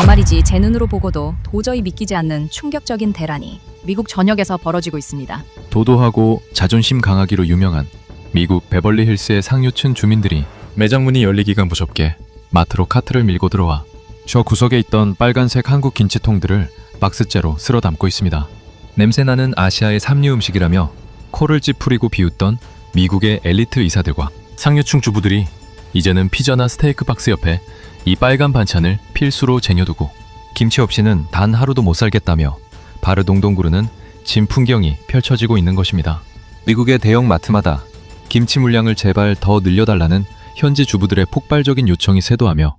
정말이지 제 눈으로 보고도 도저히 믿기지 않는 충격적인 대란이 미국 전역에서 벌어지고 있습니다. 도도하고 자존심 강하기로 유명한 미국 베벌리 힐스의 상류층 주민들이 매장 문이 열리기가 무섭게 마트로 카트를 밀고 들어와 저 구석에 있던 빨간색 한국 김치통들을 박스째로 쓸어 담고 있습니다. 냄새나는 아시아의 삼류 음식이라며 코를 찌푸리고 비웃던 미국의 엘리트 의사들과 상류층 주부들이 이제는 피자나 스테이크 박스 옆에 이 빨간 반찬을 필수로 쟁여두고 김치 없이는 단 하루도 못 살겠다며 바르동동 구르는 진풍경이 펼쳐지고 있는 것입니다. 미국의 대형 마트마다 김치 물량을 제발 더 늘려달라는 현지 주부들의 폭발적인 요청이 쇄도하며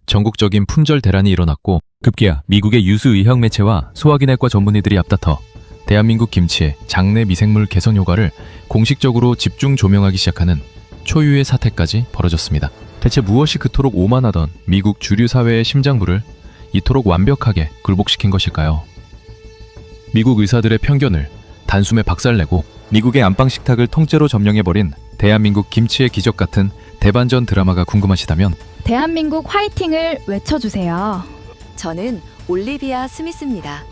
전국적인 품절 대란이 일어났고 급기야 미국의 유수 의학 매체와 소화기내과 전문의들이 앞다퉈 대한민국 김치의 장내 미생물 개선 효과를 공식적으로 집중 조명하기 시작하는 초유의 사태까지 벌어졌습니다. 대체 무엇이 그토록 오만하던 미국 주류 사회의 심장부를 이토록 완벽하게 굴복시킨 것일까요? 미국 의사들의 편견을 단숨에 박살내고 미국의 안방 식탁을 통째로 점령해버린 대한민국 김치의 기적 같은 대반전 드라마가 궁금하시다면 대한민국 화이팅을 외쳐주세요. 저는 올리비아 스미스입니다.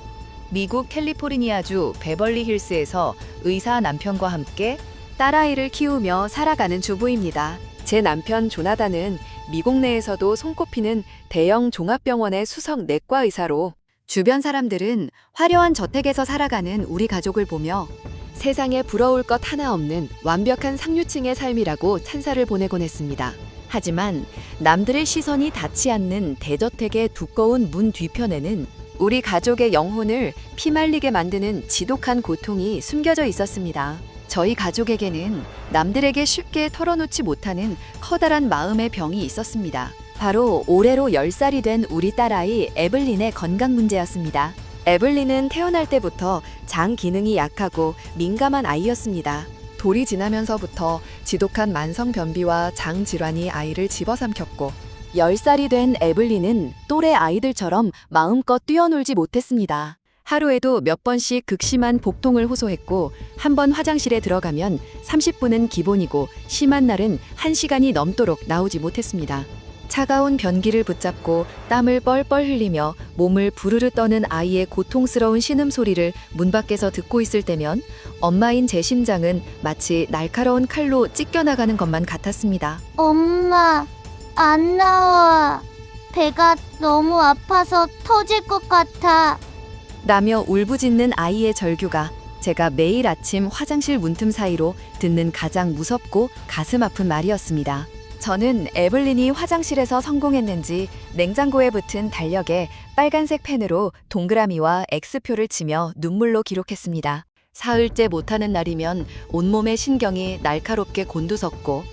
미국 캘리포르니아주 베벌리 힐스에서 의사 남편과 함께 딸아이를 키우며 살아가는 주부입니다. 제 남편 조나단은 미국 내에서도 손꼽히는 대형 종합병원의 수석 내과 의사로 주변 사람들은 화려한 저택에서 살아가는 우리 가족을 보며 세상에 부러울 것 하나 없는 완벽한 상류층의 삶이라고 찬사를 보내곤 했습니다. 하지만 남들의 시선이 닿지 않는 대저택의 두꺼운 문 뒤편에는 우리 가족의 영혼을 피말리게 만드는 지독한 고통이 숨겨져 있었습니다. 저희 가족에게는 남들에게 쉽게 털어놓지 못하는 커다란 마음의 병이 있었습니다. 바로 올해로 10살이 된 우리 딸아이 에블린의 건강 문제였습니다. 에블린은 태어날 때부터 장 기능이 약하고 민감한 아이였습니다. 돌이 지나면서부터 지독한 만성변비와 장 질환이 아이를 집어삼켰고 10살이 된 에블린은 또래 아이들처럼 마음껏 뛰어놀지 못했습니다. 하루에도 몇 번씩 극심한 복통을 호소했고 한 번 화장실에 들어가면 30분은 기본이고 심한 날은 1시간이 넘도록 나오지 못했습니다. 차가운 변기를 붙잡고 땀을 뻘뻘 흘리며 몸을 부르르 떠는 아이의 고통스러운 신음소리를 문 밖에서 듣고 있을 때면 엄마인 제 심장은 마치 날카로운 칼로 찢겨나가는 것만 같았습니다. 엄마, 안 나와. 배가 너무 아파서 터질 것 같아. 라며 울부짖는 아이의 절규가 제가 매일 아침 화장실 문틈 사이로 듣는 가장 무섭고 가슴 아픈 말이었습니다. 저는 에블린이 화장실에서 성공했는지 냉장고에 붙은 달력에 빨간색 펜으로 동그라미와 X표를 치며 눈물로 기록했습니다. 사흘째 못하는 날이면 온몸의 신경이 날카롭게 곤두섰고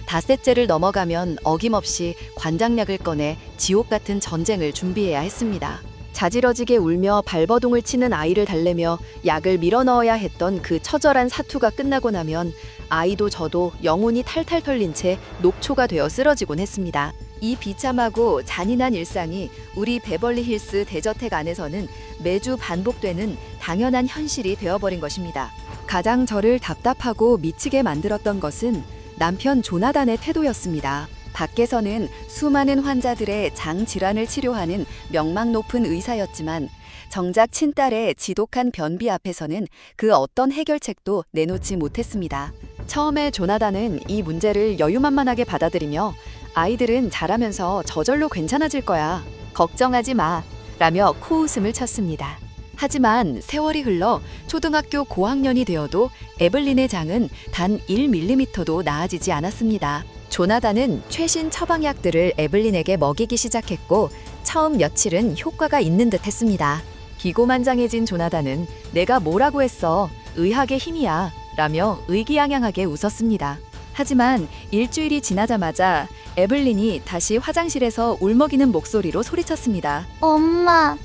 닷새째를 넘어가면 어김없이 관장약을 꺼내 지옥 같은 전쟁을 준비해야 했습니다. 자지러지게 울며 발버둥을 치는 아이를 달래며 약을 밀어넣어야 했던 그 처절한 사투가 끝나고 나면 아이도 저도 영혼이 탈탈 털린 채 녹초가 되어 쓰러지곤 했습니다. 이 비참하고 잔인한 일상이 우리 베벌리 힐스 대저택 안에서는 매주 반복되는 당연한 현실이 되어버린 것입니다. 가장 저를 답답하고 미치게 만들었던 것은 남편 조나단의 태도였습니다. 밖에서는 수많은 환자들의 장 질환을 치료하는 명망 높은 의사였지만 정작 친딸의 지독한 변비 앞에서는 그 어떤 해결책도 내놓지 못했습니다. 처음에 조나단은 이 문제를 여유만만하게 받아들이며 아이들은 자라면서 저절로 괜찮아질 거야. 걱정하지 마. 라며 코웃음을 쳤습니다. 하지만 세월이 흘러 초등학교 고학년이 되어도 에블린의 장은 단 1mm도 나아지지 않았습니다. 조나단은 최신 처방약들을 에블린에게 먹이기 시작했고 처음 며칠은 효과가 있는 듯 했습니다. 기고만장해진 조나단은 내가 뭐라고 했어. 의학의 힘이야. 라며 의기양양하게 웃었습니다. 하지만 일주일이 지나자마자 에블린이 다시 화장실에서 울먹이는 목소리로 소리쳤습니다. 엄마,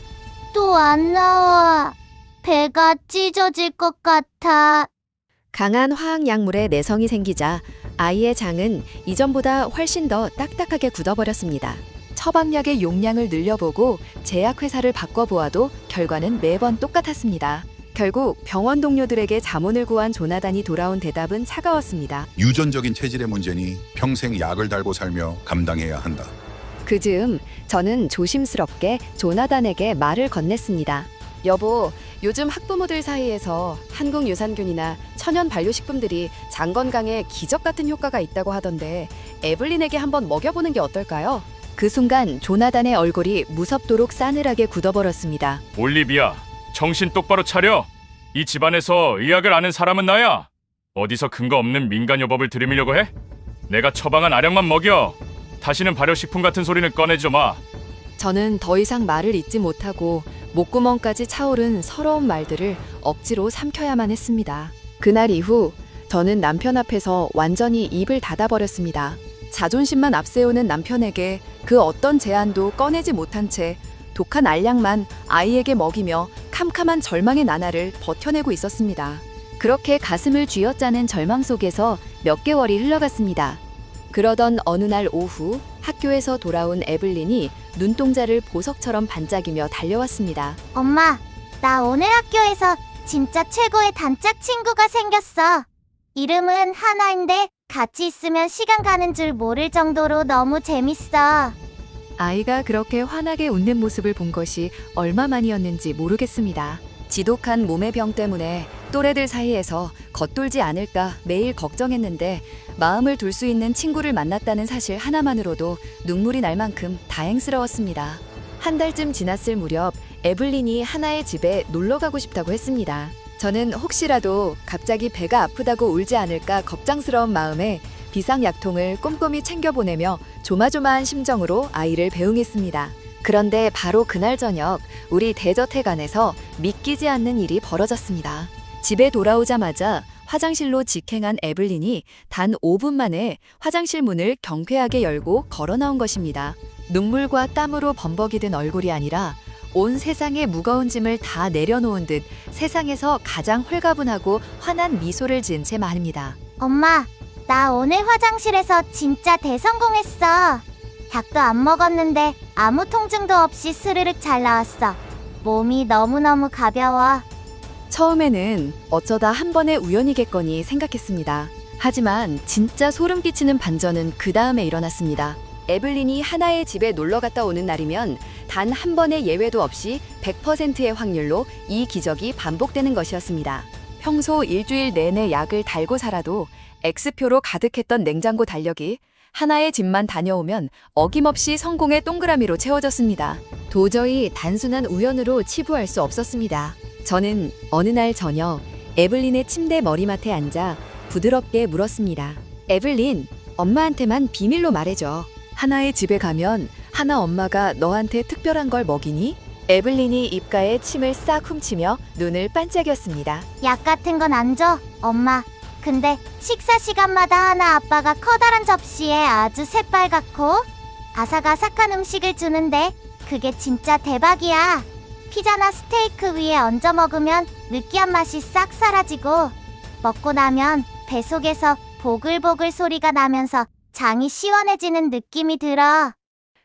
또 안 나와. 배가 찢어질 것 같아. 강한 화학 약물에 내성이 생기자 아이의 장은 이전보다 훨씬 더 딱딱하게 굳어버렸습니다. 처방약의 용량을 늘려보고 제약회사를 바꿔보아도 결과는 매번 똑같았습니다. 결국 병원 동료들에게 자문을 구한 조나단이 돌아온 대답은 차가웠습니다. 유전적인 체질의 문제니 평생 약을 달고 살며 감당해야 한다. 그 즈음 저는 조심스럽게 조나단에게 말을 건넸습니다. 여보, 요즘 학부모들 사이에서 한국유산균이나 천연 발효식품들이 장 건강에 기적 같은 효과가 있다고 하던데 에블린에게 한번 먹여보는 게 어떨까요? 그 순간 조나단의 얼굴이 무섭도록 싸늘하게 굳어버렸습니다. 올리비아, 정신 똑바로 차려. 이 집안에서 의학을 아는 사람은 나야. 어디서 근거 없는 민간요법을 들이밀려고 해? 내가 처방한 아령만 먹여. 다시는 발효식품 같은 소리는 꺼내지 마. 저는 더 이상 말을 잇지 못하고 목구멍까지 차오른 서러운 말들을 억지로 삼켜야만 했습니다. 그날 이후 저는 남편 앞에서 완전히 입을 닫아버렸습니다. 자존심만 앞세우는 남편에게 그 어떤 제안도 꺼내지 못한 채 독한 알약만 아이에게 먹이며 캄캄한 절망의 나날을 버텨내고 있었습니다. 그렇게 가슴을 쥐어짜는 절망 속에서 몇 개월이 흘러갔습니다. 그러던 어느 날 오후 학교에서 돌아온 에블린이 눈동자를 보석처럼 반짝이며 달려왔습니다. 엄마, 나 오늘 학교에서 진짜 최고의 단짝 친구가 생겼어. 이름은 하나인데 같이 있으면 시간 가는 줄 모를 정도로 너무 재밌어. 아이가 그렇게 환하게 웃는 모습을 본 것이 얼마만이었는지 모르겠습니다. 지독한 몸의 병 때문에 또래들 사이에서 겉돌지 않을까 매일 걱정했는데 마음을 둘 수 있는 친구를 만났다는 사실 하나만으로도 눈물이 날 만큼 다행스러웠습니다. 한 달쯤 지났을 무렵 에블린이 하나의 집에 놀러 가고 싶다고 했습니다. 저는 혹시라도 갑자기 배가 아프다고 울지 않을까 걱정스러운 마음에 비상약통을 꼼꼼히 챙겨보내며 조마조마한 심정으로 아이를 배웅했습니다. 그런데 바로 그날 저녁 우리 대저택안에서 믿기지 않는 일이 벌어졌습니다. 집에 돌아오자마자 화장실로 직행한 에블린이 단 5분 만에 화장실 문을 경쾌하게 열고 걸어 나온 것입니다. 눈물과 땀으로 범벅이 든 얼굴이 아니라 온 세상의 무거운 짐을 다 내려놓은 듯 세상에서 가장 홀가분하고 환한 미소를 지은 채 말입니다. 엄마, 나 오늘 화장실에서 진짜 대성공했어. 약도 안 먹었는데 아무 통증도 없이 스르륵 잘 나왔어. 몸이 너무너무 가벼워. 처음에는 어쩌다 한 번의 우연이겠거니 생각했습니다. 하지만 진짜 소름 끼치는 반전은 그 다음에 일어났습니다. 에블린이 하나의 집에 놀러 갔다 오는 날이면 단 한 번의 예외도 없이 100%의 확률로 이 기적이 반복되는 것이었습니다. 평소 일주일 내내 약을 달고 살아도 X표로 가득했던 냉장고 달력이 하나의 집만 다녀오면 어김없이 성공의 동그라미로 채워졌습니다. 도저히 단순한 우연으로 치부할 수 없었습니다. 저는 어느 날 저녁 에블린의 침대 머리맡에 앉아 부드럽게 물었습니다. 에블린, 엄마한테만 비밀로 말해줘. 하나의 집에 가면 하나 엄마가 너한테 특별한 걸 먹이니? 에블린이 입가에 침을 싹 훔치며 눈을 반짝였습니다. 약 같은 건 안 줘, 엄마. 근데 식사 시간마다 하나 아빠가 커다란 접시에 아주 새빨갛고 아삭아삭한 음식을 주는데 그게 진짜 대박이야. 피자나 스테이크 위에 얹어 먹으면 느끼한 맛이 싹 사라지고 먹고 나면 배 속에서 보글보글 소리가 나면서 장이 시원해지는 느낌이 들어.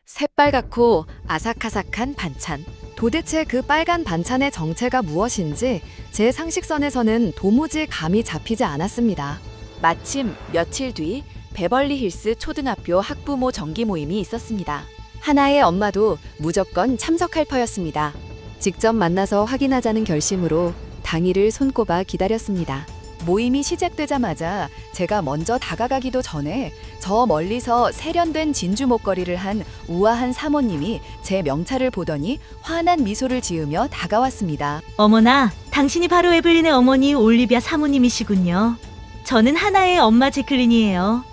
새빨갛고 아삭아삭한 반찬. 도대체 그 빨간 반찬의 정체가 무엇인지 제 상식선에서는 도무지 감이 잡히지 않았습니다. 마침 며칠 뒤 베벌리힐스 초등학교 학부모 정기 모임이 있었습니다. 하나의 엄마도 무조건 참석할 터였습니다. 직접 만나서 확인하자는 결심으로 당일을 손꼽아 기다렸습니다. 모임이 시작되자마자 제가 먼저 다가가기도 전에 저 멀리서 세련된 진주 목걸이를 한 우아한 사모님이 제 명찰을 보더니 환한 미소를 지으며 다가왔습니다. 어머나, 당신이 바로 에블린의 어머니 올리비아 사모님이시군요. 저는 하나의 엄마 제클린이에요.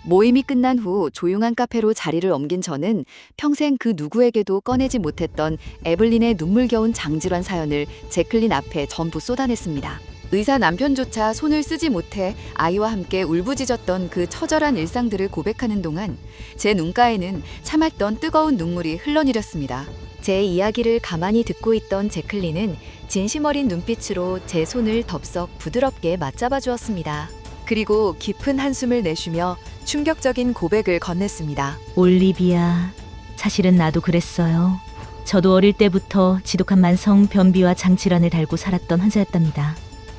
모임이 끝난 후 조용한 카페로 자리를 옮긴 저는 평생 그 누구에게도 꺼내지 못했던 에블린의 눈물겨운 장질환 사연을 제클린 앞에 전부 쏟아냈습니다. 의사 남편조차 손을 쓰지 못해 아이와 함께 울부짖었던 그 처절한 일상들을 고백하는 동안 제 눈가에는 참았던 뜨거운 눈물이 흘러내렸습니다. 제 이야기를 가만히 듣고 있던 제클린은 진심 어린 눈빛으로 제 손을 덥석 부드럽게 맞잡아 주었습니다. 그리고 깊은 한숨을 내쉬며 충격적인 고백을 건넸습니다. 올리비아, 사실은 나도 그랬어요. 저도 어릴 때부터 지독한 만성 변비와 장질환을 달고 살았던 환자였답니다.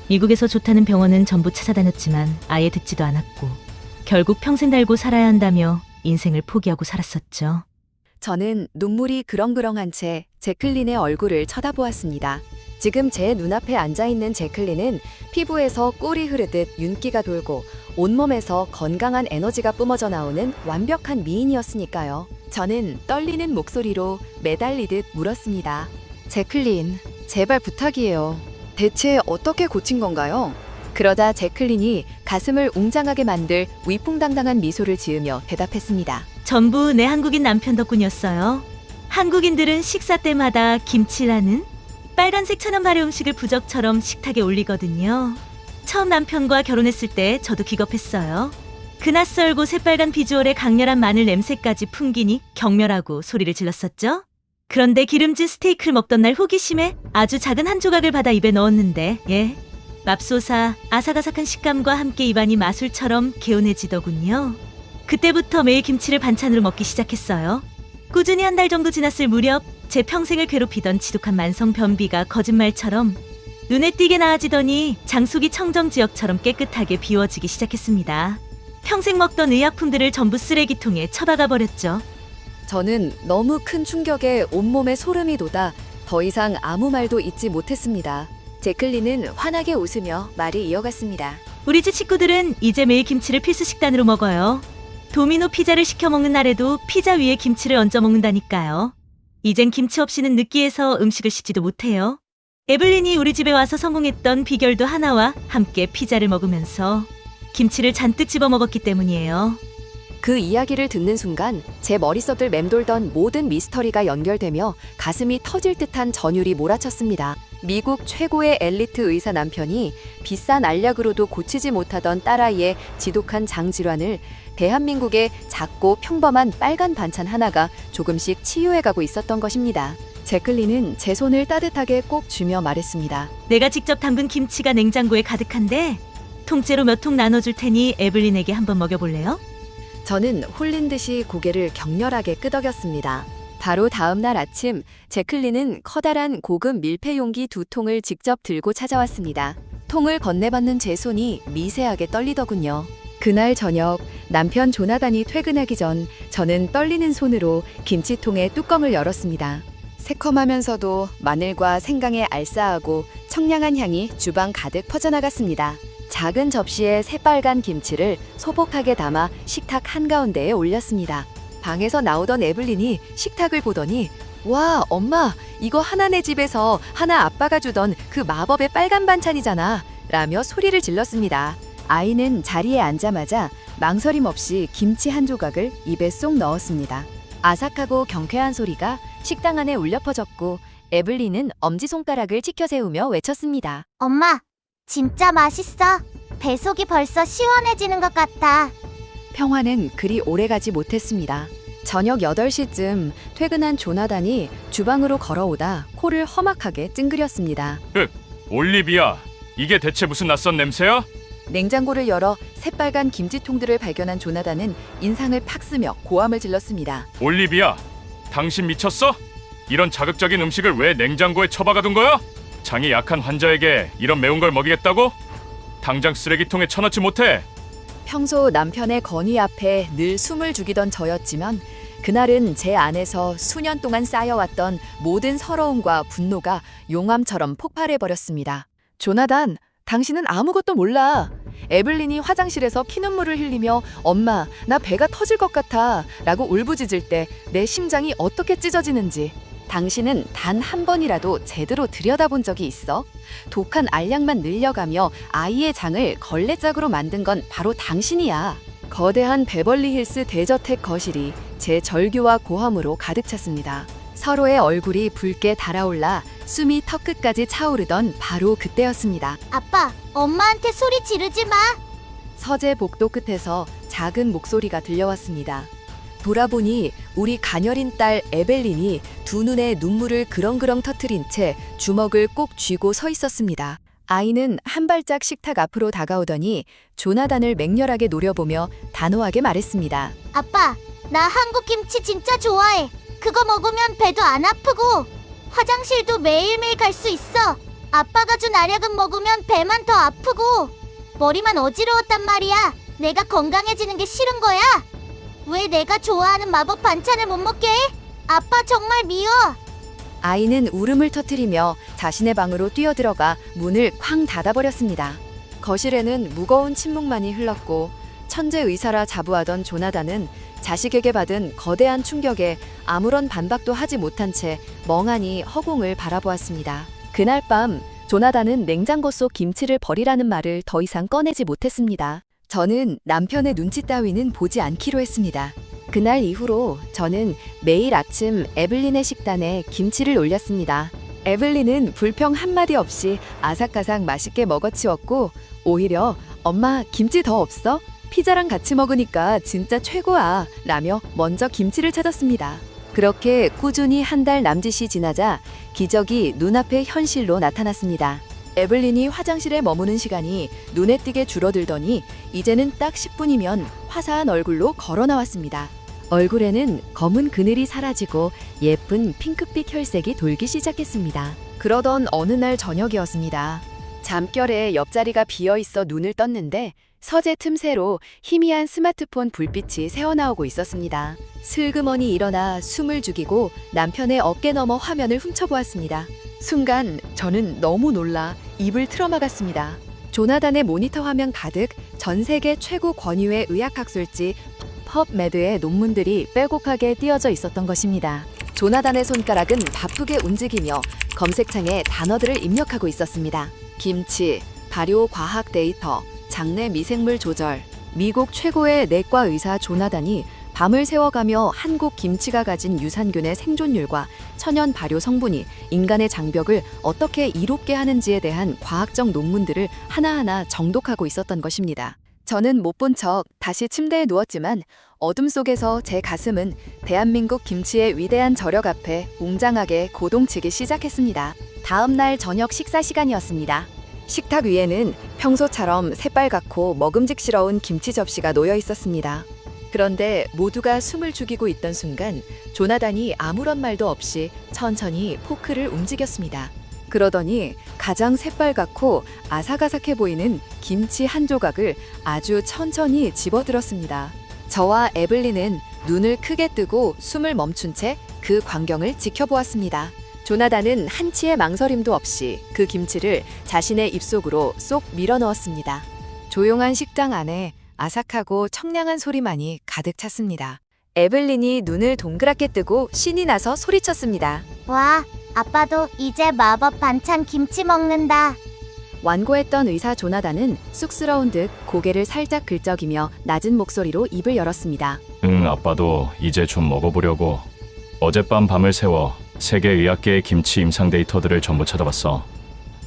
미국에서 좋다는 병원은 전부 찾아다녔지만 아예 듣지도 않았고 결국 평생 달고 살아야 한다며 인생을 포기하고 살았었죠. 저는 눈물이 그렁그렁한 채 제클린의 얼굴을 쳐다보았습니다. 지금 제 눈앞에 앉아있는 제클린은 피부에서 꿀이 흐르듯 윤기가 돌고 온몸에서 건강한 에너지가 뿜어져 나오는 완벽한 미인이었으니까요. 저는 떨리는 목소리로 매달리듯 물었습니다. 제클린, 제발 부탁이에요. 대체 어떻게 고친 건가요? 그러자 제클린이 가슴을 웅장하게 만들 위풍당당한 미소를 지으며 대답했습니다. 전부 내 한국인 남편 덕분이었어요. 한국인들은 식사 때마다 김치라는 빨간색 천연 발효 음식을 부적처럼 식탁에 올리거든요. 처음 남편과 결혼했을 때 저도 기겁했어요. 그 낯설고 새빨간 비주얼에 강렬한 마늘 냄새까지 풍기니 경멸하고 소리를 질렀었죠. 그런데 기름진 스테이크를 먹던 날 호기심에 아주 작은 한 조각을 받아 입에 넣었는데 맙소사 아삭아삭한 식감과 함께 입안이 마술처럼 개운해지더군요. 그때부터 매일 김치를 반찬으로 먹기 시작했어요. 꾸준히 한 달 정도 지났을 무렵 제 평생을 괴롭히던 지독한 만성 변비가 거짓말처럼 눈에 띄게 나아지더니 장속이 청정지역처럼 깨끗하게 비워지기 시작했습니다. 평생 먹던 의약품들을 전부 쓰레기통에 처박아 버렸죠. 저는 너무 큰 충격에 온몸에 소름이 돋아 더 이상 아무 말도 잇지 못했습니다. 제클린은 환하게 웃으며 말을 이어갔습니다. 우리 집 식구들은 이제 매일 김치를 필수 식단으로 먹어요. 도미노 피자를 시켜 먹는 날에도 피자 위에 김치를 얹어 먹는다니까요. 이젠 김치 없이는 느끼해서 음식을 씹지도 못해요. 에블린이 우리 집에 와서 성공했던 비결도 하나와 함께 피자를 먹으면서 김치를 잔뜩 집어 먹었기 때문이에요. 그 이야기를 듣는 순간 제 머릿속을 맴돌던 모든 미스터리가 연결되며 가슴이 터질 듯한 전율이 몰아쳤습니다. 미국 최고의 엘리트 의사 남편이 비싼 알약으로도 고치지 못하던 딸아이의 지독한 장질환을 대한민국의 작고 평범한 빨간 반찬 하나가 조금씩 치유해가고 있었던 것입니다. 제클린은 제 손을 따뜻하게 꼭 쥐며 말했습니다. 내가 직접 담근 김치가 냉장고에 가득한데 통째로 몇 통 나눠줄 테니 에블린에게 한번 먹여볼래요? 저는 홀린 듯이 고개를 격렬하게 끄덕였습니다. 바로 다음 날 아침 제클린은 커다란 고급 밀폐 용기 2통을 직접 들고 찾아왔습니다. 통을 건네받는 제 손이 미세하게 떨리더군요. 그날 저녁 남편 조나단이 퇴근하기 전 저는 떨리는 손으로 김치통의 뚜껑을 열었습니다. 새콤하면서도 마늘과 생강의 알싸하고 청량한 향이 주방 가득 퍼져나갔습니다. 작은 접시에 새빨간 김치를 소복하게 담아 식탁 한가운데에 올렸습니다. 방에서 나오던 에블린이 식탁을 보더니 와, 엄마, 이거 하나네 집에서 하나 아빠가 주던 그 마법의 빨간 반찬이잖아 라며 소리를 질렀습니다. 아이는 자리에 앉자마자 망설임 없이 김치 한 조각을 입에 쏙 넣었습니다. 아삭하고 경쾌한 소리가 식당 안에 울려 퍼졌고 에블린은 엄지손가락을 치켜 세우며 외쳤습니다. 엄마, 진짜 맛있어. 배속이 벌써 시원해지는 것 같아. 평화는 그리 오래가지 못했습니다. 저녁 8시쯤 퇴근한 조나단이 주방으로 걸어오다 코를 험악하게 찡그렸습니다. 올리비아, 이게 대체 무슨 낯선 냄새야? 냉장고를 열어 새빨간 김치통들을 발견한 조나단은 인상을 팍 쓰며 고함을 질렀습니다. 올리비아, 당신 미쳤어? 이런 자극적인 음식을 왜 냉장고에 처박아둔 거야? 장이 약한 환자에게 이런 매운 걸 먹이겠다고? 당장 쓰레기통에 쳐넣지 못해. 평소 남편의 건의 앞에 늘 숨을 죽이던 저였지만 그날은 제 안에서 수년 동안 쌓여왔던 모든 서러움과 분노가 용암처럼 폭발해버렸습니다. 조나단, 당신은 아무것도 몰라. 에블린이 화장실에서 피눈물을 흘리며 엄마, 나 배가 터질 것 같아 라고 울부짖을 때 내 심장이 어떻게 찢어지는지 당신은 단 한 번이라도 제대로 들여다본 적이 있어? 독한 알약만 늘려가며 아이의 장을 걸레짝으로 만든 건 바로 당신이야. 거대한 베벌리힐스 대저택 거실이 제 절규와 고함으로 가득 찼습니다. 서로의 얼굴이 붉게 달아올라 숨이 턱끝까지 차오르던 바로 그때였습니다. 아빠, 엄마한테 소리 지르지 마. 서재 복도 끝에서 작은 목소리가 들려왔습니다. 돌아보니 우리 가녀린 딸 에벨린이 두 눈에 눈물을 그렁그렁 터트린 채 주먹을 꼭 쥐고 서 있었습니다. 아이는 한 발짝 식탁 앞으로 다가오더니 조나단을 맹렬하게 노려보며 단호하게 말했습니다. 아빠, 나 한국 김치 진짜 좋아해. 그거 먹으면 배도 안 아프고 화장실도 매일매일 갈 수 있어. 아빠가 준 알약은 먹으면 배만 더 아프고 머리만 어지러웠단 말이야. 내가 건강해지는 게 싫은 거야. 왜 내가 좋아하는 마법 반찬을 못 먹게 해? 아빠 정말 미워. 아이는 울음을 터뜨리며 자신의 방으로 뛰어들어가 문을 쾅 닫아버렸습니다. 거실에는 무거운 침묵만이 흘렀고 천재 의사라 자부하던 조나단은 자식에게 받은 거대한 충격에 아무런 반박도 하지 못한 채 멍하니 허공을 바라보았습니다. 그날 밤 조나단은 냉장고 속 김치를 버리라는 말을 더 이상 꺼내지 못했습니다. 저는 남편의 눈치 따위는 보지 않기로 했습니다. 그날 이후로 저는 매일 아침 에블린의 식단에 김치를 올렸습니다. 에블린은 불평 한마디 없이 아삭아삭 맛있게 먹어치웠고 오히려 엄마 김치 더 없어? 피자랑 같이 먹으니까 진짜 최고야 라며 먼저 김치를 찾았습니다. 그렇게 꾸준히 한 달 남짓이 지나자 기적이 눈앞의 현실로 나타났습니다. 에블린이 화장실에 머무는 시간이 눈에 띄게 줄어들더니 이제는 딱 10분이면 화사한 얼굴로 걸어 나왔습니다. 얼굴에는 검은 그늘이 사라지고 예쁜 핑크빛 혈색이 돌기 시작했습니다. 그러던 어느 날 저녁이었습니다. 잠결에 옆자리가 비어있어 눈을 떴는데 서재 틈새로 희미한 스마트폰 불빛이 새어나오고 있었습니다. 슬그머니 일어나 숨을 죽이고 남편의 어깨 너머 화면을 훔쳐보았습니다. 순간 저는 너무 놀라 입을 틀어막았습니다. 조나단의 모니터 화면 가득 전 세계 최고 권위의 의학학술지 펍메드의 논문들이 빼곡하게 띄어져 있었던 것입니다. 조나단의 손가락은 바쁘게 움직이며 검색창에 단어들을 입력하고 있었습니다. 김치, 발효 과학 데이터, 장내 미생물 조절. 미국 최고의 내과 의사 조나단이 밤을 새워가며 한국 김치가 가진 유산균의 생존율과 천연 발효 성분이 인간의 장벽을 어떻게 이롭게 하는지에 대한 과학적 논문들을 하나하나 정독하고 있었던 것입니다. 저는 못 본 척 다시 침대에 누웠지만 어둠 속에서 제 가슴은 대한민국 김치의 위대한 저력 앞에 웅장하게 고동치기 시작했습니다. 다음 날 저녁 식사 시간이었습니다. 식탁 위에는 평소처럼 새빨갛고 먹음직스러운 김치 접시가 놓여 있었습니다. 그런데 모두가 숨을 죽이고 있던 순간 조나단이 아무런 말도 없이 천천히 포크를 움직였습니다. 그러더니 가장 새빨갛고 아삭아삭해 보이는 김치 한 조각을 아주 천천히 집어들었습니다. 저와 에블린은 눈을 크게 뜨고 숨을 멈춘 채 그 광경을 지켜보았습니다. 조나단은 한치의 망설임도 없이 그 김치를 자신의 입속으로 쏙 밀어넣었습니다. 조용한 식당 안에 아삭하고 청량한 소리만이 가득 찼습니다. 에블린이 눈을 동그랗게 뜨고 신이 나서 소리쳤습니다. 와, 아빠도 이제 마법 반찬 김치 먹는다. 완고했던 의사 조나단은 쑥스러운 듯 고개를 살짝 긁적이며 낮은 목소리로 입을 열었습니다. 응, 아빠도 이제 좀 먹어보려고. 어젯밤 밤을 새워 세계 의학계의 김치 임상 데이터들을 전부 찾아봤어.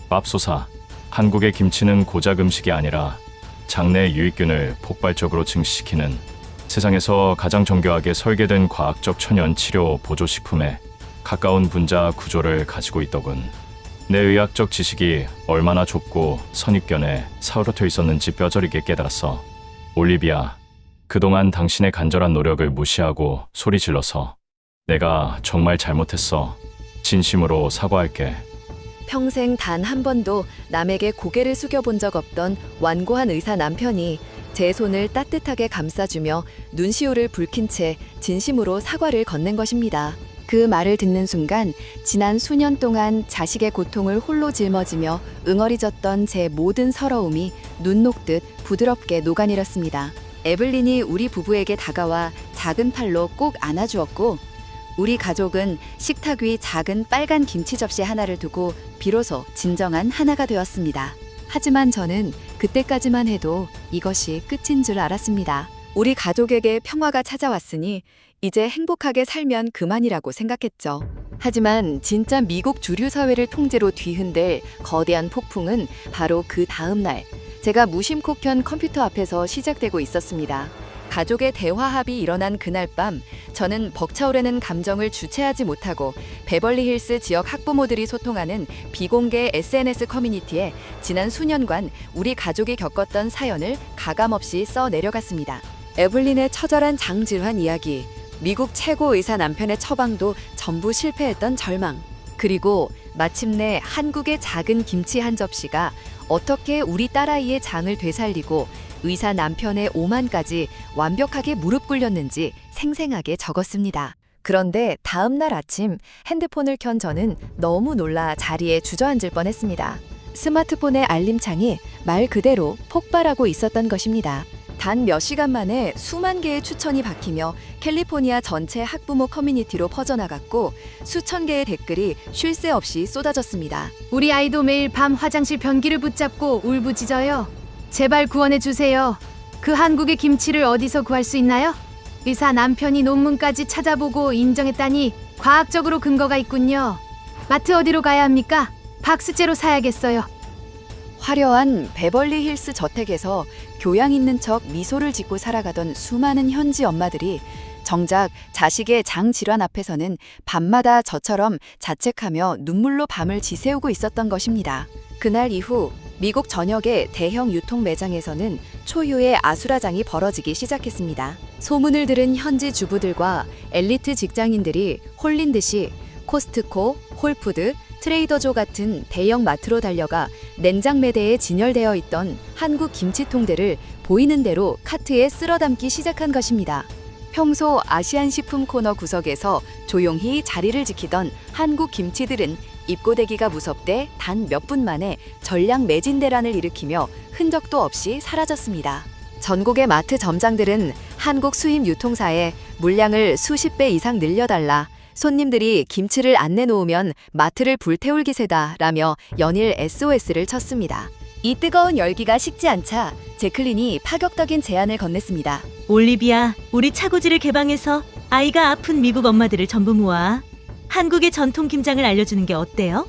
맙소사, 한국의 김치는 고작 음식이 아니라 장내 유익균을 폭발적으로 증식시키는 세상에서 가장 정교하게 설계된 과학적 천연 치료 보조식품에 가까운 분자 구조를 가지고 있더군. 내 의학적 지식이 얼마나 좁고 선입견에 사로잡혀 있었는지 뼈저리게 깨달았어. 올리비아, 그동안 당신의 간절한 노력을 무시하고 소리 질러서 내가 정말 잘못했어. 진심으로 사과할게. 평생 단 한 번도 남에게 고개를 숙여본 적 없던 완고한 의사 남편이 제 손을 따뜻하게 감싸주며 눈시울을 붉힌 채 진심으로 사과를 건넨 것입니다. 그 말을 듣는 순간 지난 수년 동안 자식의 고통을 홀로 짊어지며 응어리졌던 제 모든 서러움이 눈 녹듯 부드럽게 녹아내렸습니다. 에블린이 우리 부부에게 다가와 작은 팔로 꼭 안아주었고 우리 가족은 식탁 위 작은 빨간 김치 접시 하나를 두고 비로소 진정한 하나가 되었습니다. 하지만 저는 그때까지만 해도 이것이 끝인 줄 알았습니다. 우리 가족에게 평화가 찾아왔으니 이제 행복하게 살면 그만이라고 생각했죠. 하지만 진짜 미국 주류 사회를 통째로 뒤흔들 거대한 폭풍은 바로 그 다음 날 제가 무심코 켠 컴퓨터 앞에서 시작되고 있었습니다. 가족의 대화합이 일어난 그날 밤 저는 벅차오르는 감정을 주체하지 못하고 베벌리힐스 지역 학부모들이 소통하는 비공개 SNS 커뮤니티에 지난 수년간 우리 가족이 겪었던 사연을 가감없이 써 내려갔습니다. 에블린의 처절한 장질환 이야기, 미국 최고 의사 남편의 처방도 전부 실패했던 절망, 그리고 마침내 한국의 작은 김치 한 접시가 어떻게 우리 딸아이의 장을 되살리고 의사 남편의 오만까지 완벽하게 무릎 꿇렸는지 생생하게 적었습니다. 그런데 다음 날 아침 핸드폰을 켠 저는 너무 놀라 자리에 주저앉을 뻔했습니다. 스마트폰의 알림창이 말 그대로 폭발하고 있었던 것입니다. 단 몇 시간 만에 수만 개의 추천이 박히며 캘리포니아 전체 학부모 커뮤니티로 퍼져나갔고 수천 개의 댓글이 쉴 새 없이 쏟아졌습니다. 우리 아이도 매일 밤 화장실 변기를 붙잡고 울부짖어요. 제발 구원해 주세요. 그 한국의 김치를 어디서 구할 수 있나요? 의사 남편이 논문까지 찾아보고 인정했다니 과학적으로 근거가 있군요. 마트 어디로 가야 합니까? 박스째로 사야겠어요. 화려한 베벌리 힐스 저택에서 교양 있는 척 미소를 짓고 살아가던 수많은 현지 엄마들이 정작 자식의 장 질환 앞에서는 밤마다 저처럼 자책하며 눈물로 밤을 지새우고 있었던 것입니다. 그날 이후 미국 전역의 대형 유통 매장에서는 초유의 아수라장이 벌어지기 시작했습니다. 소문을 들은 현지 주부들과 엘리트 직장인들이 홀린 듯이 코스트코, 홀푸드, 트레이더조 같은 대형 마트로 달려가 냉장 매대에 진열되어 있던 한국 김치통들을 보이는 대로 카트에 쓸어 담기 시작한 것입니다. 평소 아시안 식품 코너 구석에서 조용히 자리를 지키던 한국 김치들은 입고되기가 무섭대 단 몇 분 만에 전량 매진 대란을 일으키며 흔적도 없이 사라졌습니다. 전국의 마트 점장들은 한국 수입 유통사에 물량을 수십 배 이상 늘려달라, 손님들이 김치를 안 내놓으면 마트를 불태울 기세다 라며 연일 SOS를 쳤습니다. 이 뜨거운 열기가 식지 않자 제클린이 파격적인 제안을 건넸습니다. 올리비아, 우리 차고지를 개방해서 아이가 아픈 미국 엄마들을 전부 모아 한국의 전통 김장을 알려주는 게 어때요?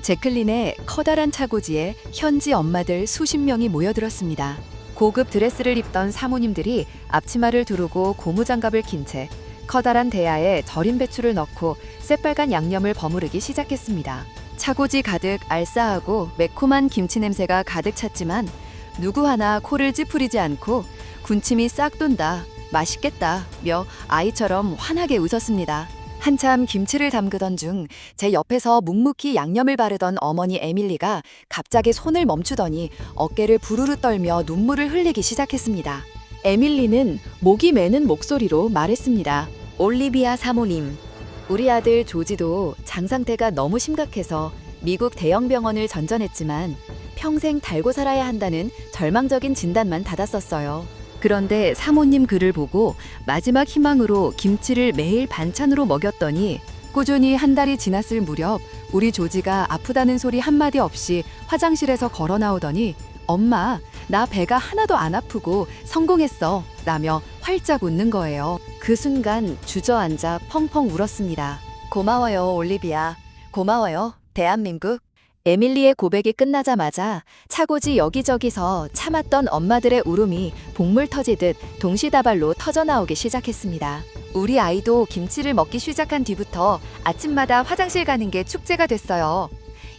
제클린의 커다란 차고지에 현지 엄마들 수십 명이 모여들었습니다. 고급 드레스를 입던 사모님들이 앞치마를 두르고 고무장갑을 낀 채 커다란 대야에 절인 배추를 넣고 새빨간 양념을 버무르기 시작했습니다. 차고지 가득 알싸하고 매콤한 김치 냄새가 가득 찼지만 누구 하나 코를 찌푸리지 않고 군침이 싹 돈다, 맛있겠다며 아이처럼 환하게 웃었습니다. 한참 김치를 담그던 중 제 옆에서 묵묵히 양념을 바르던 어머니 에밀리가 갑자기 손을 멈추더니 어깨를 부르르 떨며 눈물을 흘리기 시작했습니다. 에밀리는 목이 매는 목소리로 말했습니다. 올리비아 사모님, 우리 아들 조지도 장 상태가 너무 심각해서 미국 대형 병원을 전전했지만 평생 달고 살아야 한다는 절망적인 진단만 받았었어요. 그런데 사모님 글을 보고 마지막 희망으로 김치를 매일 반찬으로 먹였더니 꾸준히 한 달이 지났을 무렵 우리 조지가 아프다는 소리 한마디 없이 화장실에서 걸어 나오더니 엄마, 나 배가 하나도 안 아프고 성공했어 라며 활짝 웃는 거예요. 그 순간 주저앉아 펑펑 울었습니다. 고마워요, 올리비아. 고마워요, 대한민국. 에밀리의 고백이 끝나자마자 차고지 여기저기서 참았던 엄마들의 울음이 복물 터지듯 동시다발로 터져나오기 시작했습니다. 우리 아이도 김치를 먹기 시작한 뒤부터 아침마다 화장실 가는 게 축제가 됐어요.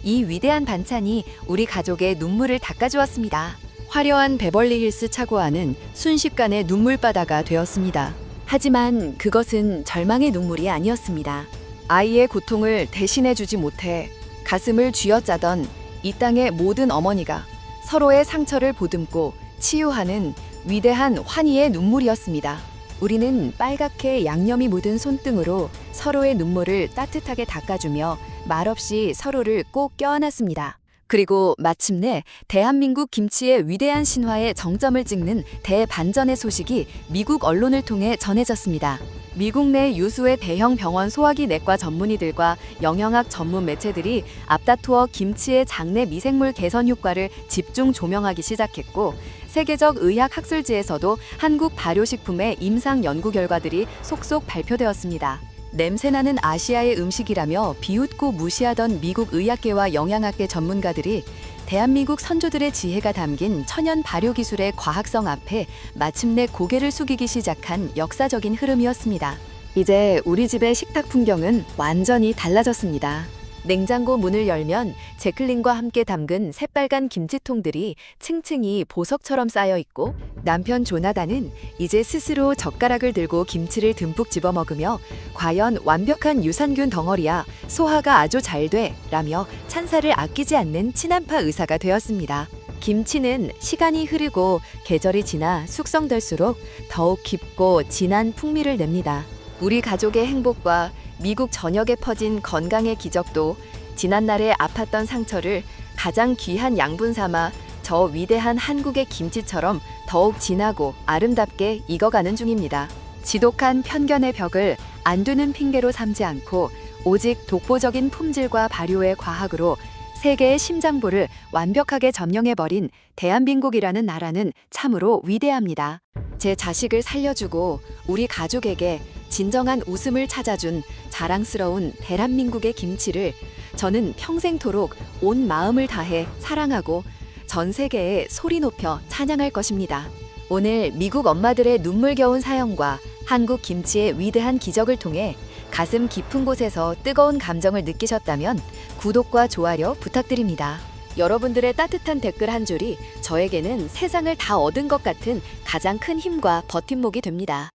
이 위대한 반찬이 우리 가족의 눈물을 닦아주었습니다. 화려한 베벌리힐스 차고 안은 순식간에 눈물바다가 되었습니다. 하지만 그것은 절망의 눈물이 아니었습니다. 아이의 고통을 대신해주지 못해 가슴을 쥐어짜던 이 땅의 모든 어머니가 서로의 상처를 보듬고 치유하는 위대한 환희의 눈물이었습니다. 우리는 빨갛게 양념이 묻은 손등으로 서로의 눈물을 따뜻하게 닦아주며 말없이 서로를 꼭 껴안았습니다. 그리고 마침내 대한민국 김치의 위대한 신화의 정점을 찍는 대반전의 소식이 미국 언론을 통해 전해졌습니다. 미국 내 유수의 대형 병원 소화기 내과 전문의들과 영양학 전문 매체들이 앞다투어 김치의 장내 미생물 개선 효과를 집중 조명하기 시작했고, 세계적 의학 학술지에서도 한국 발효식품의 임상 연구 결과들이 속속 발표되었습니다. 냄새나는 아시아의 음식이라며 비웃고 무시하던 미국 의학계와 영양학계 전문가들이 대한민국 선조들의 지혜가 담긴 천연 발효 기술의 과학성 앞에 마침내 고개를 숙이기 시작한 역사적인 흐름이었습니다. 이제 우리 집의 식탁 풍경은 완전히 달라졌습니다. 냉장고 문을 열면 제클린과 함께 담근 새빨간 김치통들이 층층이 보석처럼 쌓여 있고, 남편 조나단은 이제 스스로 젓가락을 들고 김치를 듬뿍 집어 먹으며 과연 완벽한 유산균 덩어리야, 소화가 아주 잘 돼 라며 찬사를 아끼지 않는 친한파 의사가 되었습니다. 김치는 시간이 흐르고 계절이 지나 숙성될수록 더욱 깊고 진한 풍미를 냅니다. 우리 가족의 행복과 미국 전역에 퍼진 건강의 기적도 지난날에 아팠던 상처를 가장 귀한 양분 삼아 저 위대한 한국의 김치처럼 더욱 진하고 아름답게 익어가는 중입니다. 지독한 편견의 벽을 안두는 핑계로 삼지 않고 오직 독보적인 품질과 발효의 과학으로 세계의 심장부를 완벽하게 점령해버린 대한민국이라는 나라는 참으로 위대합니다. 제 자식을 살려주고 우리 가족에게 진정한 웃음을 찾아준 자랑스러운 대한민국의 김치를 저는 평생토록 온 마음을 다해 사랑하고 전 세계에 소리 높여 찬양할 것입니다. 오늘 미국 엄마들의 눈물겨운 사연과 한국 김치의 위대한 기적을 통해 가슴 깊은 곳에서 뜨거운 감정을 느끼셨다면 구독과 좋아요 부탁드립니다. 여러분들의 따뜻한 댓글 한 줄이 저에게는 세상을 다 얻은 것 같은 가장 큰 힘과 버팀목이 됩니다.